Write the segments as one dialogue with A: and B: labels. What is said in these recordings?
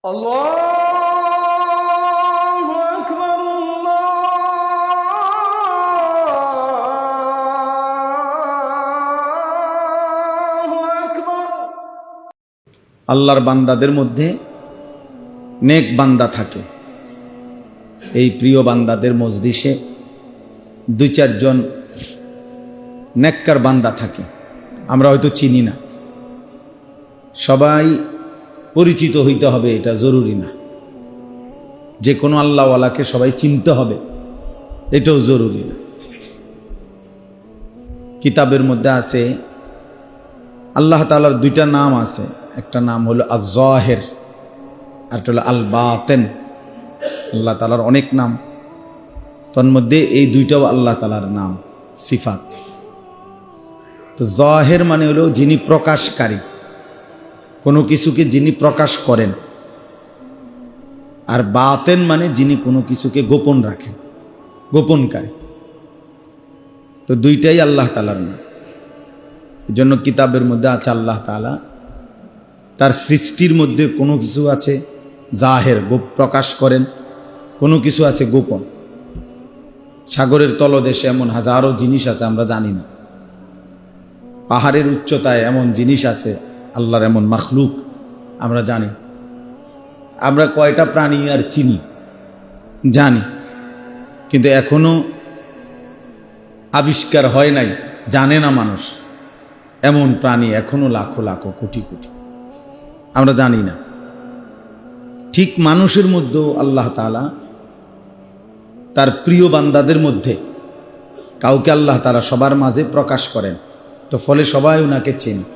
A: আল্লাহু আকবার, আল্লাহু আকবার। আল্লাহর বান্দাদের মধ্যে নেক বান্দা থাকে। এই প্রিয় বান্দাদের মজলিসে দুই চারজন নেককার বান্দা থাকে, আমরা হয়তো চিনি না। সবাই পরিচিত হইতে হবে এটা জরুরি না, যে কোনো আল্লাহওয়ালাকে সবাই চিনতে হবে এটাও জরুরি না। কিতাবের মধ্যে আছে আল্লাহ তাআলার দুইটা নাম আছে, একটা নাম হলো আয-যাহির আর একটা হলো আল-বাতিন। আল্লাহ তাআলার অনেক নাম, তন্মধ্যে এই দুইটাও আল্লাহ তাআলার নাম, সিফাত। তো যাহির মানে হলো যিনি প্রকাশকারী, কোনো কিছুকে যিনি প্রকাশ করেন, আর বাতেন মানে যিনি কোনো কিছুকে গোপন রাখেন, গোপনকারী। তো দুইটাই আল্লাহ তাআলার নাম। এই জন্য কিতাবের মধ্যে আছে আল্লাহ তাআলা তার সৃষ্টির মধ্যে কোনো কিছু আছে জাহের, প্রকাশ করেন, কোনো কিছু আছে গোপন। সাগরের তলদেশে এমন হাজারো জিনিস আছে আমরা জানি না, পাহাড়ের উচ্চতায় এমন জিনিস আছে, আল্লাহর এমন মাখলুক আমরা জানি। আমরা কয়টা প্রাণী আর চিনি জানি, কিন্তু এখনো আবিষ্কার হয় নাই, জানে না মানুষ এমন প্রাণী এখনো লাখো লাখো কোটি কোটি আমরা জানি না। ঠিক মানুষের মধ্যেও আল্লাহ তাআলা তার প্রিয় বান্দাদের মধ্যে কাউকে আল্লাহ তাআলা সবার মাঝে প্রকাশ করেন, তো ফলে সবাই ওনাকে চেনে।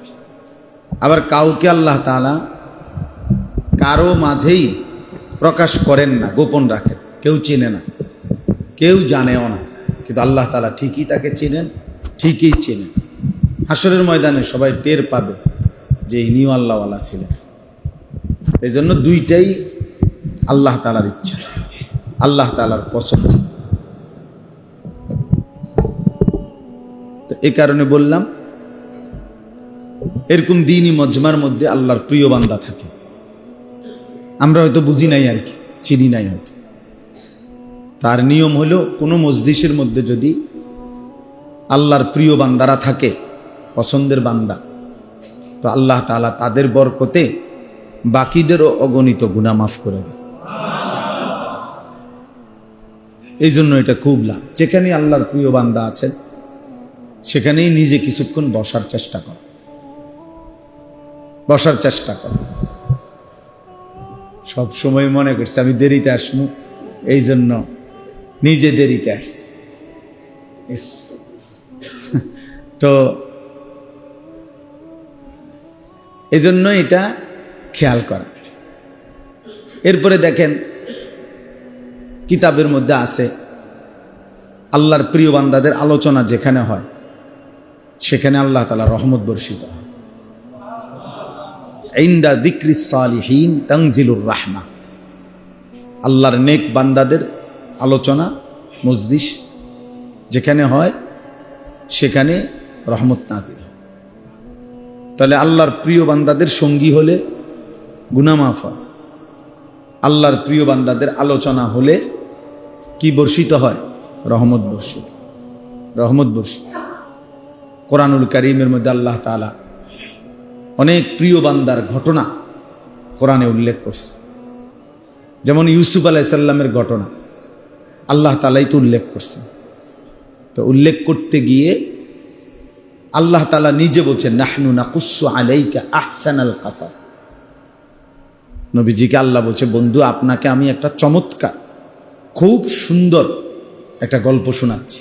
A: আবার কাউকে আল্লাহ তাআলা কারো মাঝেই প্রকাশ করেন না, গোপন রাখেন, কেউ চেনে না, কেউ জানেও না, কিন্তু আল্লাহ তাআলা ঠিকই তাকে চেনেন, ঠিকই চেনেন। হাসরের ময়দানে সবাই টের পাবে যে ইনিও আল্লাহওয়ালা ছিলেন। এই জন্য দুইটাই আল্লাহ তাআলার ইচ্ছা, আল্লাহ তাআলার পছন্দ। তো এই কারণে বললাম এরকম দ্বীনি মজমার মধ্যে আল্লাহর প্রিয় বান্দা থাকে, আমরা হয়তো বুঝি নাই আর কি, চিনি নাই হয়তো। তার নিয়ম হলো কোনো মজলিসের মধ্যে যদি আল্লাহর প্রিয় বান্দারা থাকে, পছন্দের বান্দা, তো আল্লাহ তাআলা তাদের বরকতে বাকিদেরও অগণিত গুনাহ মাফ করে দেয়। এই জন্য এটা খুব লাভ। যেখানে আল্লাহর প্রিয় বান্দা আছেন সেখানেই নিজে কিছুক্ষণ বসার চেষ্টা কর, বসার চেষ্টা কর। সব সময় মনে করছে আমি দেরিতে আসবো, এই জন্য নিজে দেরিতে আসছি। তো এই জন্য এটা খেয়াল করা। এরপরে দেখেন কিতাবের মধ্যে আছে আল্লাহর প্রিয় বান্দাদের আলোচনা যেখানে হয় সেখানে আল্লাহ তাআলা রহমত বর্ষিত হয়। ইনদা যিকরিস সালিহিন তানজিলুর রাহমা। আল্লাহর নেক বান্দাদের আলোচনা মজলিস যেখানে হয় সেখানে রহমত নাজিল হয়। তাহলে আল্লাহর প্রিয় বান্দাদের সঙ্গী হলে গুনাহ মাফ হয়, আল্লাহর প্রিয় বান্দাদের আলোচনা হলে কি বর্ষিত হয়? রহমত বর্ষিত, রহমত বর্ষিত। কোরআনুল কারীমের মধ্যে আল্লাহ তাআলা অনেক প্রিয় বান্দার ঘটনা কোরআনে উল্লেখ করছে। যেমন ইউসুফ আলাইহিস সালামের ঘটনা আল্লাহ তাআলাই তো উল্লেখ করছে। তো উল্লেখ করতে গিয়ে আল্লাহ তাআলা নিজে বলছেন নাহনু নাকুসসু আলাইকা আহসানাল কাসাস। নবীজিকে আল্লাহ বলছে, বন্ধু আপনাকে আমি একটা চমৎকার খুব সুন্দর একটা গল্প শোনাচ্ছি।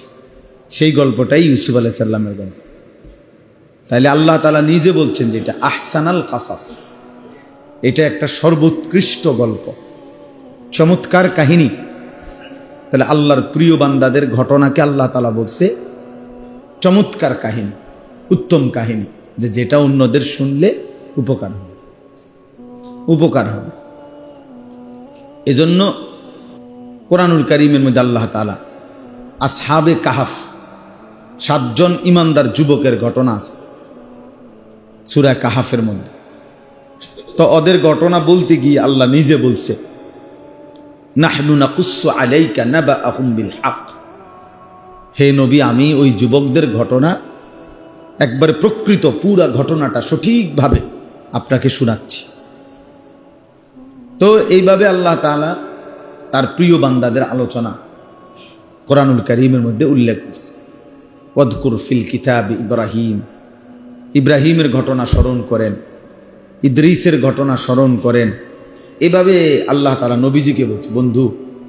A: সেই গল্পটাই ইউসুফ আলাইহিস সালামের গল্প। তাইলে আল্লাহ তাআলা নিজে বলছেন যে এটা আহসানাল কাসাস, এটা একটা সর্বোৎকৃষ্ট গল্প, চমৎকার কাহিনী। তাহলে আল্লাহর প্রিয় বান্দাদের ঘটনাকে আল্লাহ তাআলা বলছে চমৎকার কাহিনী, উত্তম কাহিনী, যে যেটা অন্যদের শুনলে উপকার হবে, উপকার হবে। এজন্য কোরআনুল কারীমের মধ্যে আল্লাহ তাআলা আসহাবে কাহাফ 7 জন ইমানদার যুবকের ঘটনা আছে সূরা কাহাফের মধ্যে। তো ওদের ঘটনা বলতে গিয়ে আল্লাহ নিজে বলছে, নাহনু নাকুসসু আলাইকা নাবাআহুম বিল হক, হে নবী আমি ওই যুবকদের ঘটনা একবারে প্রকৃত পুরা ঘটনাটা সঠিকভাবে আপনাকে শোনাচ্ছি। তো এইভাবে আল্লাহ তাআলা তার প্রিয় বান্দাদের আলোচনা কোরআনুল কারীমের মধ্যে উল্লেখ করছে। ওয়াদকুর ফিল কিতাব ইব্রাহিম, ইব্রাহিমের ঘটনা স্মরণ করেন, ইদ্রিসের ঘটনা স্মরণ করেন। এভাবে আল্লাহ তাআলা নবীজিকে বলছে, বন্ধু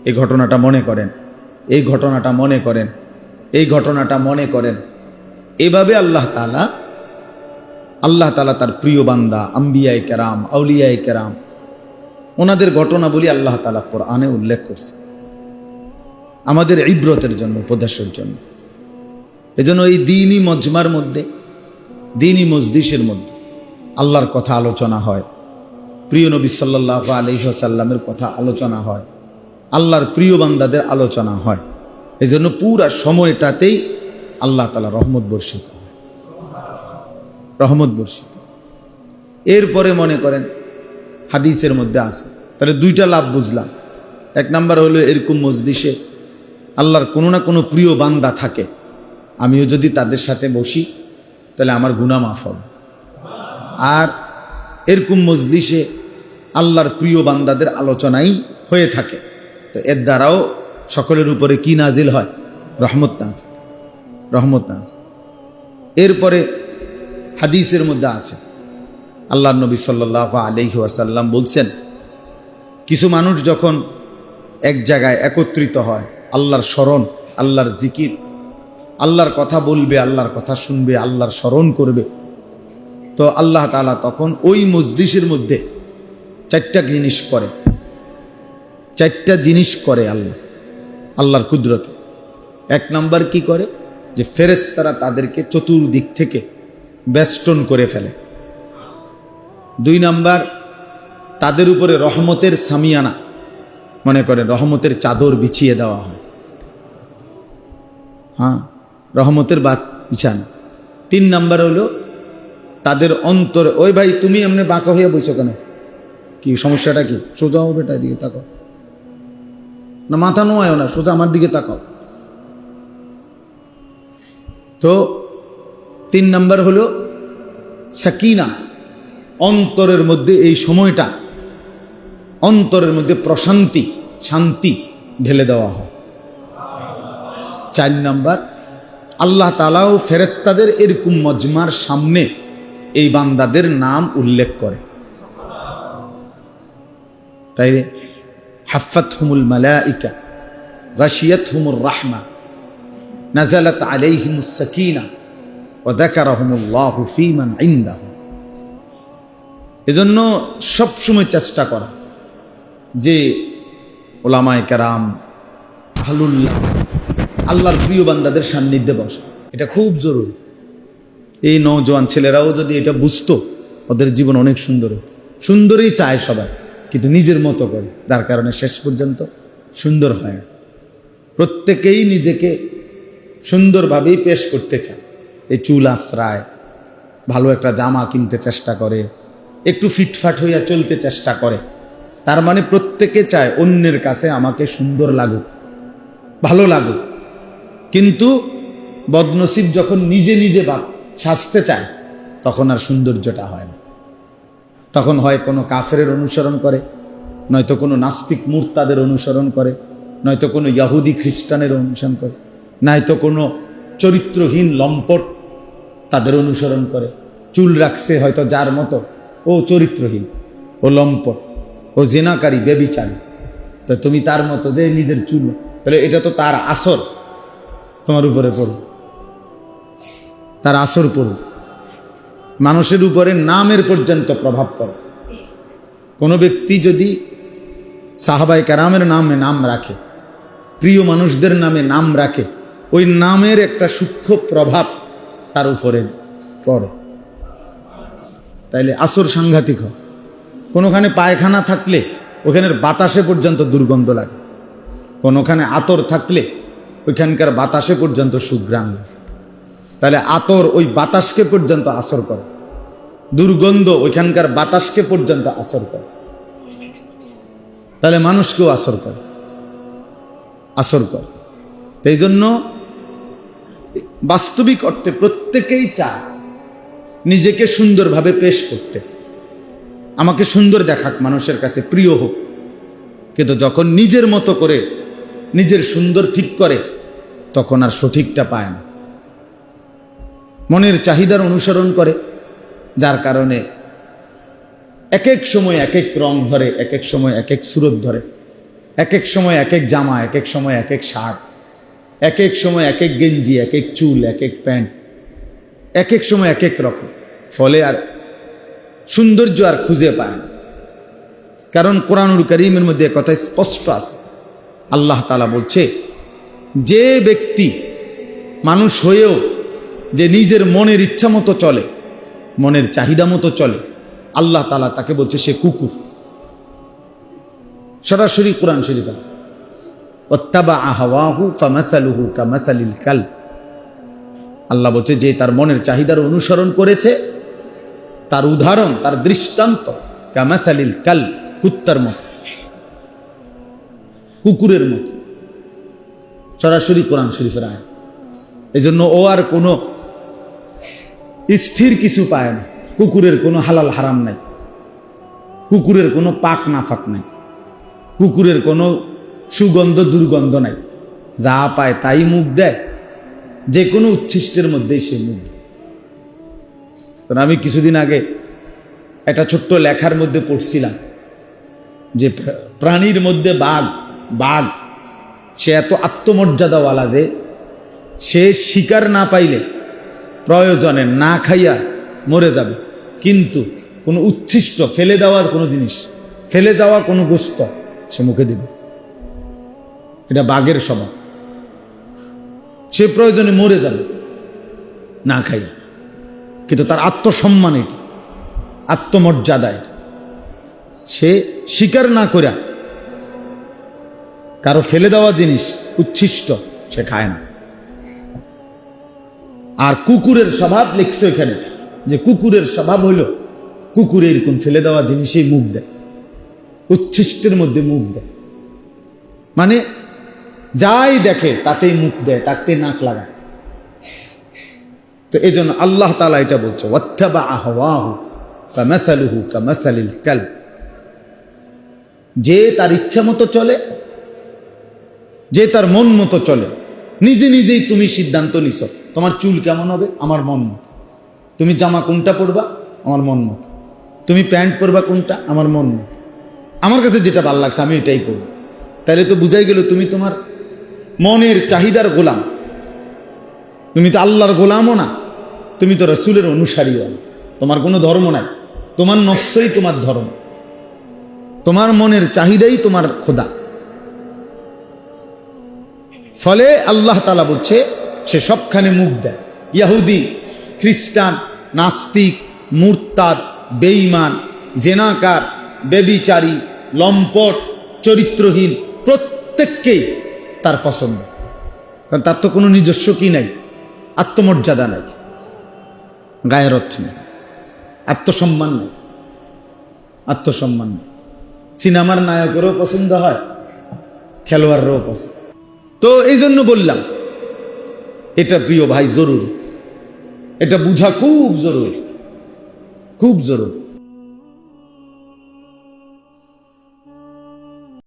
A: এই ঘটনাটা মনে করেন, এই ঘটনাটা মনে করেন, এই ঘটনাটা মনে করেন। এভাবে আল্লাহ তাআলা তার প্রিয় বান্দা আম্বিয়ায়ে কেরাম, আউলিয়ায়ে কেরাম, ওনাদের ঘটনা বলি আল্লাহ তাআলা কোরআনে উল্লেখ করছে আমাদের ইব্রতের জন্য, উপদেশের জন্য। এজন্য এই দ্বীনি মজমার মধ্যে, দ্বীনি মজলিসের মধ্যে আল্লাহর কথা আলোচনা হয়, প্রিয় নবী সাল্লাল্লাহু আলাইহি ওয়াসাল্লামের কথা আলোচনা হয়, আল্লাহর প্রিয় বান্দাদের আলোচনা হয়। এজন্য পুরা সময়টাতেই আল্লাহ তাআলা রহমত বর্ষিত হয়, রহমত বর্ষিত। এরপরে মনে করেন হাদিসের মধ্যে আছে, তাহলে দুইটা লাভ বুঝলাম। এক নাম্বার হলো এরকম মজলিসে আল্লাহর কোনো না কোনো প্রিয় বান্দা থাকে, আমিও যদি তাদের সাথে বসি তাহলে আমার গুনাহ মাফ হবে। আর এরকম মজলিসে আল্লাহর প্রিয় বান্দাদের আলোচনাই হয়ে থাকে, তো এর দ্বারাও সকলের উপরে কি নাজিল হয়? রহমত নাজিল, রহমত নাজিল। এরপরে হাদিসের মধ্যে আছে আল্লাহর নবী সাল্লাল্লাহু আলাইহি ওয়াসাল্লাম বলছেন, কিছু মানুষ যখন এক জায়গায় একত্রিত হয়, আল্লাহর স্মরণ, আল্লাহর জিকির, আল্লাহর কথা বলবে, আল্লাহর কথা শুনবে, আল্লাহর স্মরণ করবে, তো আল্লাহ তাআলা তখন ওই মজলিসের মধ্যে চারটা জিনিস করে, চারটা জিনিস করে আল্লাহর কুদরতে। এক নাম্বার কি করে? যে ফেরেশতারা তাদেরকে চতুর্দিক থেকে বেষ্টন করে ফেলে। দুই নাম্বার, তাদের উপরে রহমতের সামিয়ানা, মনে করে রহমতের চাদর বিছিয়ে দেওয়া হয়, হ্যাঁ, রহমতের বিছানা। তিন নাম্বার হলো তাদের অন্তরে, ওই ভাই তুমি এমনি বাঁকা হয়ে বসো কেন, কি সমস্যাটা কি? সোজা হবে, বেটা দিকে তাকাও না, মাথা নোয়ায় না, সোজা আমার দিকে তাকাও। তো তিন নাম্বার হলো সাকিনা, অন্তরের মধ্যে এই সময়টা অন্তরের মধ্যে প্রশান্তি, শান্তি ঢেলে দেওয়া হয়। চার নাম্বার, আল্লাহ তাআলাও ফেরেশতাদের এরকম মজমার সামনে এই বান্দাদের নাম উল্লেখ করে। তাই হাফাতহুমুল মালাইকা গাশিয়াতহুমুর রাহমা নাযালাত আলাইহিমুস সাকিনা ওয়া যাকারাহুমুল্লাহু ফীমান ইনদাহু। এজন্য সবসময় চেষ্টা করা যে ওলামায়ে কেরাম, আহলুল্লাহ, আল্লাহর প্রিয় বান্দাদের সান্নিধ্যে বসা, এটা খুব জরুরি। এই নওজোয়ান ছেলেরাও যদি এটা বুঝতো, ওদের জীবন অনেক সুন্দর হতো। সুন্দরই চায় সবাই, কিন্তু নিজের মতো করে, যার কারণে শেষ পর্যন্ত সুন্দর হয় না। প্রত্যেকেই নিজেকে সুন্দরভাবেই পেশ করতে চায়, এই চুল আশ্রায়, ভালো একটা জামা কিনতে চেষ্টা করে, একটু ফিটফাট হইয়া চলতে চেষ্টা করে। তার মানে প্রত্যেকে চায় অন্যের কাছে আমাকে সুন্দর লাগুক, ভালো লাগুক। কিন্তু বদনসিব যখন নিজে নিজে সাজতে চায়, তখন আর সৌন্দর্যটা হয় না। তখন হয় কোনো কাফেরের অনুসরণ করে, নয়তো কোনো নাস্তিক মুরতাদের অনুসরণ করে, নয়তো কোনো ইহুদি খ্রিস্টানের অনুসরণ করে, নয়তো কোনো চরিত্রহীন লম্পট তাদের অনুসরণ করে। চুল রাখছে হয়তো যার মতো, ও চরিত্রহীন, ও লম্পট, ও জিনাকারী, বেবিচারী, তো তুমি তার মতো যে নিজের চুল, তাহলে এটা তো তার আসর তোমার উপরে পড়বে, তার আসর পড়বে। মানুষের উপরে নামের পর্যন্ত প্রভাব পড়ে। কোনো ব্যক্তি যদি সাহাবায়ে কেরামের নামে নাম রাখে, প্রিয় মানুষদের নামে নাম রাখে, ওই নামের একটা সূক্ষ্ম প্রভাব তার উপরে পড়ে, তাইলে আসর সাংঘাতিক হয়। কোনোখানে পায়খানা থাকলে ওখানের বাতাসে পর্যন্ত দুর্গন্ধ লাগে, কোনোখানে আতর থাকলে ওইখানকার বাতাসে পর্যন্ত সুঘ্রাণ লাগে। তাহলে আতর ওই বাতাসকে পর্যন্ত আসর করে। দুর্গন্ধ ওইখানকার বাতাসকে পর্যন্ত আসর করে, তাহলে মানুষকেও আসর করে। এই জন্য বাস্তবিক অর্থে প্রত্যেকেই চায় নিজেকে সুন্দরভাবে পেশ করতে, আমাকে সুন্দর দেখাক, মানুষের কাছে প্রিয় হোক। কিন্তু যখন নিজের মতো করে নিজের সুন্দর ঠিক করে, তখন আর সঠিকটা পায় না, মনের চাহিদার অনুসরণ করে, যার কারণে এক এক সময় এক এক রং ধরে, এক এক সময় এক এক সুরত ধরে, এক এক সময় এক এক জামা, এক এক সময় এক এক শার্ট, এক এক সময় এক এক গেঞ্জি, এক এক চুল, এক এক প্যান্ট, এক এক সময় এক এক রকম। ফলে আর সৌন্দর্য আর খুঁজে পায় না। কারণ কোরআনুল কারীমের মধ্যে কথা স্পষ্ট আছে, আল্লাহ তাআলা বলছে, যে ব্যক্তি মানুষ হয়েও যে নিজের মনের ইচ্ছা মতো চলে, মনের চাহিদা মতো চলে, আল্লাহ তাআলা তাকে বলছে সে কুকুর। সরাসরি কোরআন শরীফ আছে, ওয়াত্তাবাআ হাওয়াহু ফামাসালুহু কামাসালিল কালব। আল্লাহ বলছে যে তার মনের চাহিদার অনুসরণ করেছে, তার উদাহরণ, তার দৃষ্টান্ত কামাসালিল কালব, কুত্তার মতো, কুকুরের মতো। সরাসরি কোরআন শরীফের আয়াত। এজন্য ও আর কোনো স্থির কিছু পায় না। কুকুরের কোনো হালাল হারাম নাই, কুকুরের কোনো পাক নাফাক নাই, কুকুরের কোনো সুগন্ধ দুর্গন্ধ নাই। যা পায় তাই মুখ দেয়, যে কোনো উচ্ছিষ্টের মধ্যেই সে মুখ দেয়। আমি কিছুদিন আগে একটা ছোট্ট লেখার মধ্যে পড়ছিলাম যে প্রাণীর মধ্যে বাঘ সে এত আত্মমর্যাদাওয়ালা যে সে শিকার না পাইলে প্রয়োজনে না খাইয়া মরে যাবে, কিন্তু কোনো উচ্ছিষ্ট ফেলে দেওয়া কোনো জিনিস, ফেলে যাওয়া কোনো গোস্ত সে মুখে দেবে। এটা বাঘের স্বভাব। সে প্রয়োজনে মরে যাবে না খাইয়া, কিন্তু তার আত্মসম্মান এটা, আত্মমর্যাদা এটা। সে স্বীকার না করিয়া কারো ফেলে দেওয়া জিনিস উচ্ছিষ্ট সে খায় না। আর কুকুরের স্বভাব লিখছে এখানে, যে কুকুরের স্বভাব হইল কুকুরে এরকম ফেলে দেওয়া জিনিসেই মুখ দেয়, উচ্ছিষ্টের মধ্যে মুখ দেয়, মানে যাই দেখে তাতেই মুখ দেয়, তাতে নাক লাগায়। তো এই জন্য আল্লাহ তাআলা এটা বলছে, ওয়াত্তাবাআ হাওয়াহু ফামাসালুহু কামাসালিল কালব। যে তার ইচ্ছা মতো চলে, যে তার মন মতো চলে, নিজে নিজেই তুমি সিদ্ধান্ত নিছ তোমার চুল কেমন হবে, আমার মন মতো। তুমি জামা কোনটা পরবা, আমার মন মতো। তুমি প্যান্ট পরবা কোনটা, আমার মন মতো। আমার কাছে যেটা ভালো লাগছে আমি এটাই পরব। তাহলে তো বুঝাই গেল তুমি তোমার মনের চাহিদার গোলাম। তুমি তো আল্লাহর গোলামও না, তুমি তো রাসূলের অনুসারীও না। তোমার কোনো ধর্ম নাই, তোমার নফসই তোমার ধর্ম, তোমার মনের চাহিদাই তোমার খোদা। ফলে আল্লাহ তাআলা বলছে সে সবখানে মুখ দেয়। ইহুদি, খ্রিস্টান, নাস্তিক, মুরতাদ, বেঈমান, জেনাকার, বেবিচারী, লম্পট, চরিত্রহীন, প্রত্যেককেই তার পছন্দ। কারণ তার তো কোনো নিজস্ব কি নাই, আত্মমর্যাদা নাই, গায়রত নেই, আত্মসম্মান নেই, আত্মসম্মান নেই। সিনেমার নায়কেরও পছন্দ হয়, খেলোয়াড়রাও পছন্দ। তো এই জন্য বললাম এটা প্রিয় ভাই জরুরি, এটা বুঝা খুব জরুরি, খুব জরুরি।